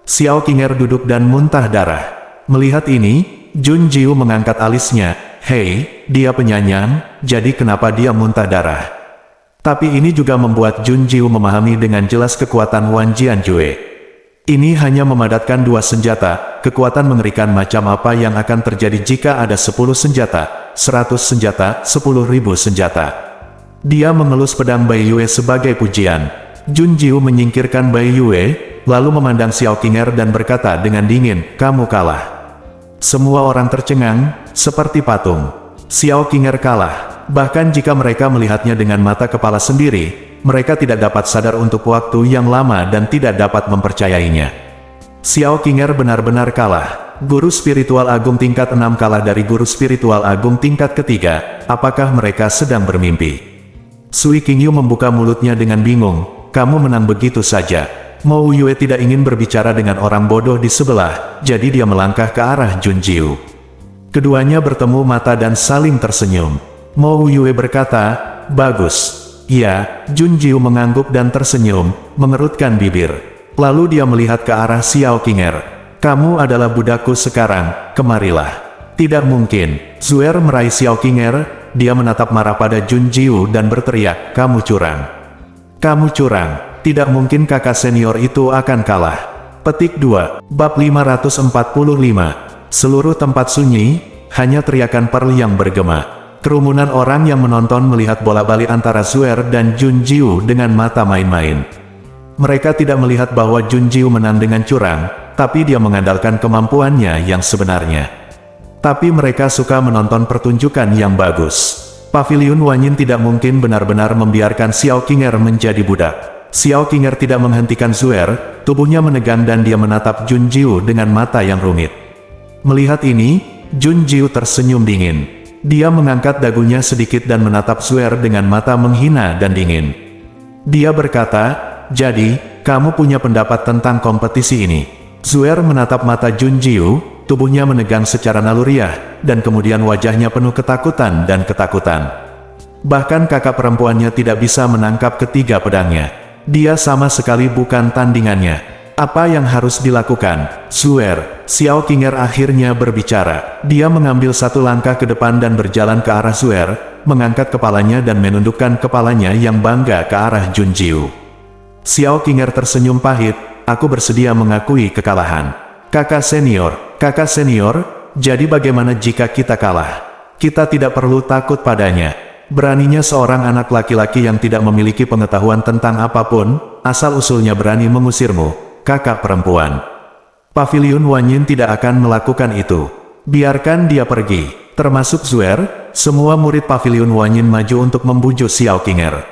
Speaker 1: Xiao Qinger duduk dan muntah darah. Melihat ini, Jun Jiu mengangkat alisnya. Hei, dia penyanyang, jadi kenapa dia muntah darah? Tapi ini juga membuat Jun Jiu memahami dengan jelas kekuatan Wan Jianjue. Ini hanya memadatkan dua senjata, kekuatan mengerikan macam apa yang akan terjadi jika ada 10 senjata, 100 senjata, 10.000 senjata. Dia mengelus pedang Bai Yue sebagai pujian. Jun Jiu menyingkirkan Bai Yue, lalu memandang Xiao Qinger dan berkata dengan dingin, "Kamu kalah." Semua orang tercengang, seperti patung. Xiao Qinger kalah. Bahkan jika mereka melihatnya dengan mata kepala sendiri, mereka tidak dapat sadar untuk waktu yang lama dan tidak dapat mempercayainya. Xiao Qinger benar-benar kalah. Guru spiritual agung tingkat 6 kalah dari guru spiritual agung tingkat ketiga. Apakah mereka sedang bermimpi? Sui Qingyu membuka mulutnya dengan bingung. Kamu menang begitu saja. Mo Yue tidak ingin berbicara dengan orang bodoh di sebelah, jadi dia melangkah ke arah Jun Jiu. Keduanya bertemu mata dan saling tersenyum. Mo Yue berkata, "Bagus." Ya, Jun Jiu mengangguk dan tersenyum, mengerutkan bibir. Lalu dia melihat ke arah Xiao Qinger. "Kamu adalah budakku sekarang, kemarilah." Tidak mungkin. Zuer meraih Xiao Qinger. Dia menatap marah pada Jun Jiu dan berteriak, "Kamu curang. Kamu curang. Tidak mungkin kakak senior itu akan kalah." Petik 2, bab 545. Seluruh tempat sunyi, hanya teriakan Pearl yang bergema. Kerumunan orang yang menonton melihat bola balik antara Zuer dan Jun Jiu dengan mata main-main. Mereka tidak melihat bahwa Jun Jiu menang dengan curang, tapi dia mengandalkan kemampuannya yang sebenarnya. Tapi mereka suka menonton pertunjukan yang bagus. Paviliun Wanyin tidak mungkin benar-benar membiarkan Xiao Qinger menjadi budak. Xiao Qinger tidak menghentikan Zuer, tubuhnya menegang dan dia menatap Jun Jiu dengan mata yang rumit. Melihat ini, Jun Jiu tersenyum dingin. Dia mengangkat dagunya sedikit dan menatap Zuer dengan mata menghina dan dingin. Dia berkata, "Jadi, kamu punya pendapat tentang kompetisi ini?" Zuer menatap mata Jun Jiu, tubuhnya menegang secara naluriah, dan kemudian wajahnya penuh ketakutan dan ketakutan. Bahkan kakak perempuannya tidak bisa menangkap ketiga pedangnya. Dia sama sekali bukan tandingannya. Apa yang harus dilakukan? Zuer, Xiao Qinger akhirnya berbicara. Dia mengambil satu langkah ke depan dan berjalan ke arah Zuer, mengangkat kepalanya dan menundukkan kepalanya yang bangga ke arah Jun Jiu. Xiao Qinger tersenyum pahit, "Aku bersedia mengakui kekalahan. Kakak senior, jadi bagaimana jika kita kalah? Kita tidak perlu takut padanya." Beraninya seorang anak laki-laki yang tidak memiliki pengetahuan tentang apapun, asal-usulnya berani mengusirmu, kakak perempuan. Paviliun Wanyin tidak akan melakukan itu. Biarkan dia pergi. Termasuk Zuer, semua murid Paviliun Wanyin maju untuk membujuk Xiao Qinger.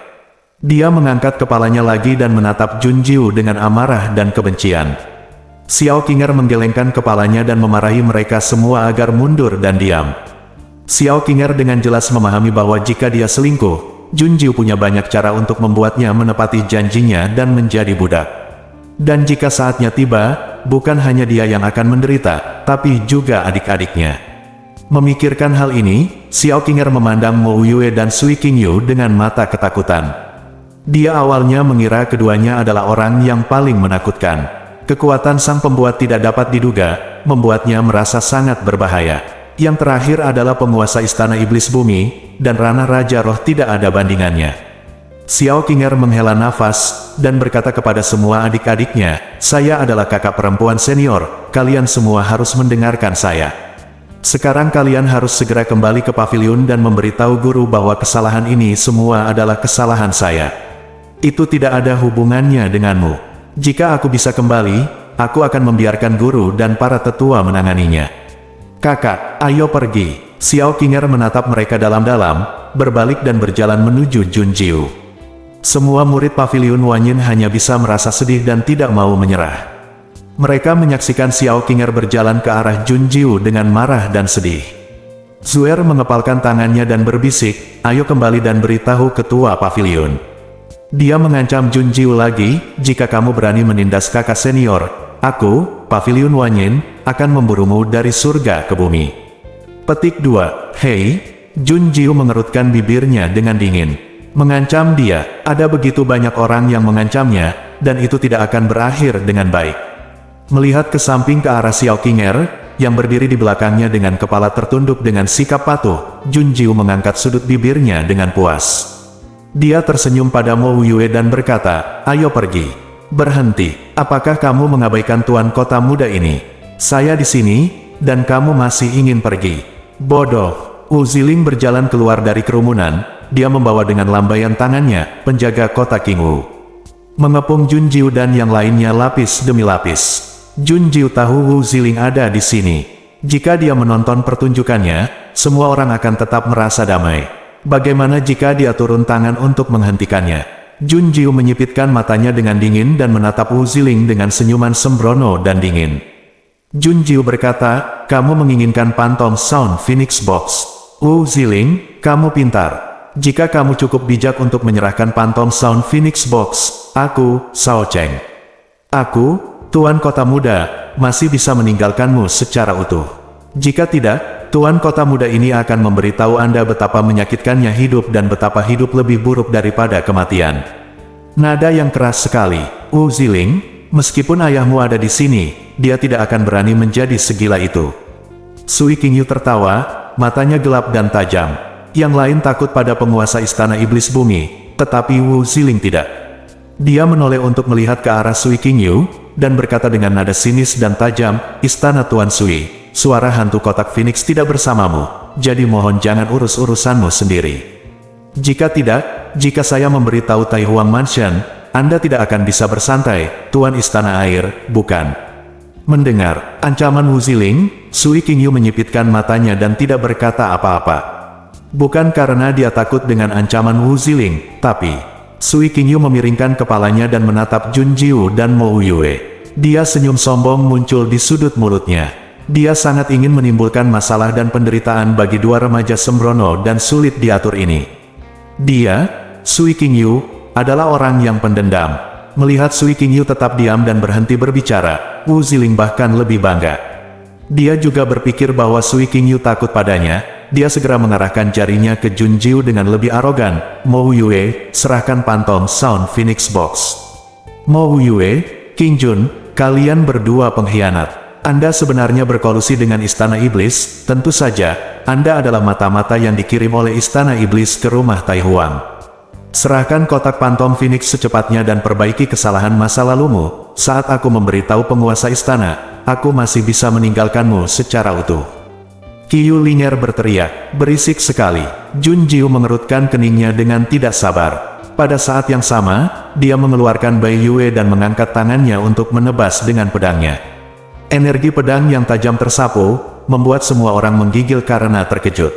Speaker 1: Dia mengangkat kepalanya lagi dan menatap Jun Jiu dengan amarah dan kebencian. Xiao Qinger menggelengkan kepalanya dan memarahi mereka semua agar mundur dan diam. Xiao Qinger dengan jelas memahami bahwa jika dia selingkuh, Jun Jiu punya banyak cara untuk membuatnya menepati janjinya dan menjadi budak. Dan jika saatnya tiba, bukan hanya dia yang akan menderita, tapi juga adik-adiknya. Memikirkan hal ini, Xiao Qinger memandang Mo Yue dan Sui Qingyu dengan mata ketakutan. Dia awalnya mengira keduanya adalah orang yang paling menakutkan. Kekuatan sang pembuat tidak dapat diduga, membuatnya merasa sangat berbahaya. Yang terakhir adalah penguasa Istana Iblis Bumi, dan Ranah Raja Roh tidak ada bandingannya. Xiao Qinger menghela nafas, dan berkata kepada semua adik-adiknya, "Saya adalah kakak perempuan senior, kalian semua harus mendengarkan saya. Sekarang kalian harus segera kembali ke pavilion dan memberitahu guru bahwa kesalahan ini semua adalah kesalahan saya. Itu tidak ada hubungannya denganmu. Jika aku bisa kembali, aku akan membiarkan guru dan para tetua menanganinya. Kakak, ayo pergi." Xiao Qinger menatap mereka dalam-dalam, berbalik dan berjalan menuju Junjiu. Semua murid pavilion Wanyin hanya bisa merasa sedih dan tidak mau menyerah. Mereka menyaksikan Xiao Qinger berjalan ke arah Junjiu dengan marah dan sedih. Zuer mengepalkan tangannya dan berbisik, "Ayo kembali dan beritahu ketua pavilion." Dia mengancam Junjiu lagi, "Jika kamu berani menindas kakak senior, aku, pavilion Wanyin, akan memburumu dari surga ke bumi." Petik 2. Hei, Junjiu mengerutkan bibirnya dengan dingin. Mengancam dia, ada begitu banyak orang yang mengancamnya, dan itu tidak akan berakhir dengan baik. Melihat ke samping ke arah Xiao Qinger, yang berdiri di belakangnya dengan kepala tertunduk dengan sikap patuh, Junjiu mengangkat sudut bibirnya dengan puas. Dia tersenyum pada Mo Yue dan berkata, "Ayo pergi. Berhenti. Apakah kamu mengabaikan tuan kota muda ini? Saya di sini, dan kamu masih ingin pergi. Bodoh." Wu Ziling berjalan keluar dari kerumunan, dia membawa dengan lambaian tangannya, penjaga kota Qingwu. Mengepung Junjiu dan yang lainnya lapis demi lapis. Junjiu tahu Wu Ziling ada di sini. Jika dia menonton pertunjukannya, semua orang akan tetap merasa damai. Bagaimana jika dia turun tangan untuk menghentikannya? Junjiu menyipitkan matanya dengan dingin dan menatap Wu Ziling dengan senyuman sembrono dan dingin. Junjiu berkata, "Kamu menginginkan Phantom Sound Phoenix Box. Wu Ziling, kamu pintar. Jika kamu cukup bijak untuk menyerahkan Phantom Sound Phoenix Box, aku, Shao Cheng. Aku, Tuan Kota Muda, masih bisa meninggalkanmu secara utuh. Jika tidak, Tuan Kota Muda ini akan memberitahu Anda betapa menyakitkannya hidup dan betapa hidup lebih buruk daripada kematian." Nada yang keras sekali. "Wu Ziling, meskipun ayahmu ada di sini, dia tidak akan berani menjadi segila itu." Sui Qingyu tertawa, matanya gelap dan tajam. Yang lain takut pada penguasa Istana Iblis Bumi, tetapi Wu Ziling tidak. Dia menoleh untuk melihat ke arah Sui Qingyu, dan berkata dengan nada sinis dan tajam, "Istana Tuan Sui, suara hantu kotak Phoenix tidak bersamamu, jadi mohon jangan urus urusanmu sendiri. Jika tidak, jika saya memberitahu Tai Huang Mansion, Anda tidak akan bisa bersantai, Tuan Istana Air, bukan?" Mendengar ancaman Wu Ziling, Sui Qingyu menyipitkan matanya dan tidak berkata apa-apa. Bukan karena dia takut dengan ancaman Wu Ziling, tapi Sui Qingyu memiringkan kepalanya dan menatap Junjiu dan Mo Yue. Dia senyum sombong muncul di sudut mulutnya. Dia sangat ingin menimbulkan masalah dan penderitaan bagi dua remaja sembrono dan sulit diatur ini. Dia, Sui Qingyu, adalah orang yang pendendam. Melihat Sui Qingyu tetap diam dan berhenti berbicara, Wu Ziling bahkan lebih bangga. Dia juga berpikir bahwa Sui Qingyu takut padanya. Dia segera mengarahkan jarinya ke Junjiu dengan lebih arogan. "Mo Yue, serahkan Phantom Sound Phoenix Box." "Mo Yue, King Jun, kalian berdua pengkhianat. Anda sebenarnya berkolusi dengan Istana Iblis, tentu saja, Anda adalah mata-mata yang dikirim oleh Istana Iblis ke rumah Tai Huang. Serahkan kotak Phantom Phoenix secepatnya dan perbaiki kesalahan masa lalumu. Saat aku memberitahu penguasa istana, aku masih bisa meninggalkanmu secara utuh." Qiyu Linger berteriak, berisik sekali. Junjiu mengerutkan keningnya dengan tidak sabar. Pada saat yang sama, dia mengeluarkan Bai Yue dan mengangkat tangannya untuk menebas dengan pedangnya. Energi pedang yang tajam tersapu, membuat semua orang menggigil karena terkejut.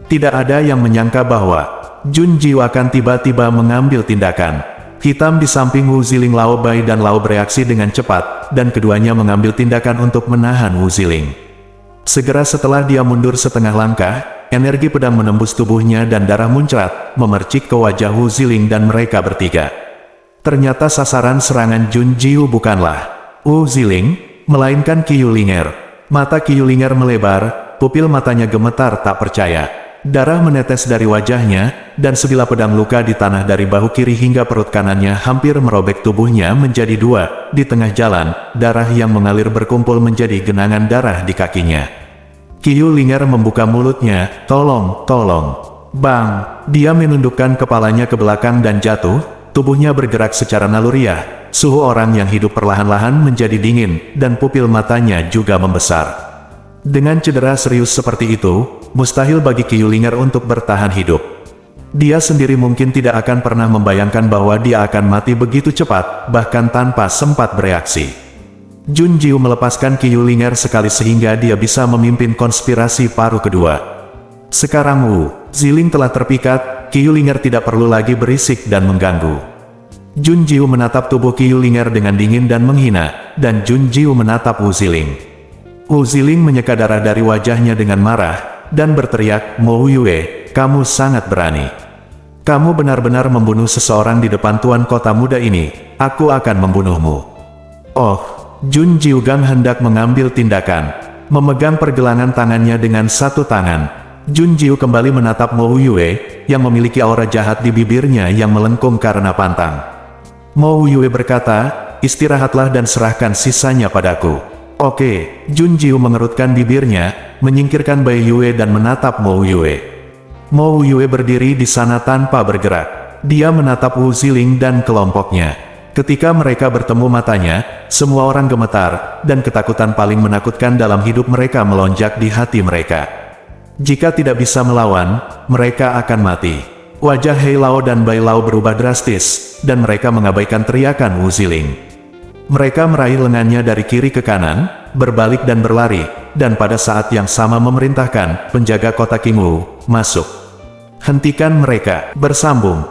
Speaker 1: Tidak ada yang menyangka bahwa Junjiu akan tiba-tiba mengambil tindakan. Hitam di samping Wu Ziling, Lao Bai dan Lao bereaksi dengan cepat, dan keduanya mengambil tindakan untuk menahan Wu Ziling. Segera setelah dia mundur setengah langkah, energi pedang menembus tubuhnya dan darah muncrat, memercik ke wajah Wu Ziling dan mereka bertiga. Ternyata sasaran serangan Junjiu bukanlah Wu Ziling, melainkan Qiyu Linger. Mata Qiyu Linger melebar, pupil matanya gemetar tak percaya. Darah menetes dari wajahnya, dan sebilah pedang luka di tanah dari bahu kiri hingga perut kanannya hampir merobek tubuhnya menjadi dua. Di tengah jalan, darah yang mengalir berkumpul menjadi genangan darah di kakinya. Qiu Linger membuka mulutnya, "Tolong, tolong." Bang! Dia menundukkan kepalanya ke belakang dan jatuh, tubuhnya bergerak secara naluriah. Suhu orang yang hidup perlahan-lahan menjadi dingin, dan pupil matanya juga membesar. Dengan cedera serius seperti itu, mustahil bagi Qiu Linger untuk bertahan hidup. Dia sendiri mungkin tidak akan pernah membayangkan bahwa dia akan mati begitu cepat, bahkan tanpa sempat bereaksi. Jun Jiu melepaskan Qiu Linger sekali sehingga dia bisa memimpin konspirasi paruh kedua. Sekarang Wu Ziling telah terpikat, Qiu Linger tidak perlu lagi berisik dan mengganggu. Jun Jiu menatap tubuh Qiu Linger dengan dingin dan menghina, dan Jun Jiu menatap Wu Ziling. Wu Ziling menyeka darah dari wajahnya dengan marah, dan berteriak, "Mo Yue, kamu sangat berani. Kamu benar-benar membunuh seseorang di depan tuan kota muda ini, aku akan membunuhmu." Oh, Jun Jiu Gang hendak mengambil tindakan. Memegang pergelangan tangannya dengan satu tangan, Jun Jiu kembali menatap Mo Yue, yang memiliki aura jahat di bibirnya yang melengkung karena pantang. Mo Yue berkata, "Istirahatlah dan serahkan sisanya padaku." Oke, Jun Jiu mengerutkan bibirnya, menyingkirkan Bai Yue dan menatap Mo Yue. Mo Yue berdiri di sana tanpa bergerak. Dia menatap Wu Ziling dan kelompoknya. Ketika mereka bertemu matanya, semua orang gemetar, dan ketakutan paling menakutkan dalam hidup mereka melonjak di hati mereka. Jika tidak bisa melawan, mereka akan mati. Wajah Hei Lao dan Bai Lao berubah drastis, dan mereka mengabaikan teriakan Wu Ziling. Mereka meraih lengannya dari kiri ke kanan, berbalik dan berlari, dan pada saat yang sama memerintahkan penjaga kota Qingwu, "Masuk. Hentikan mereka." Bersambung,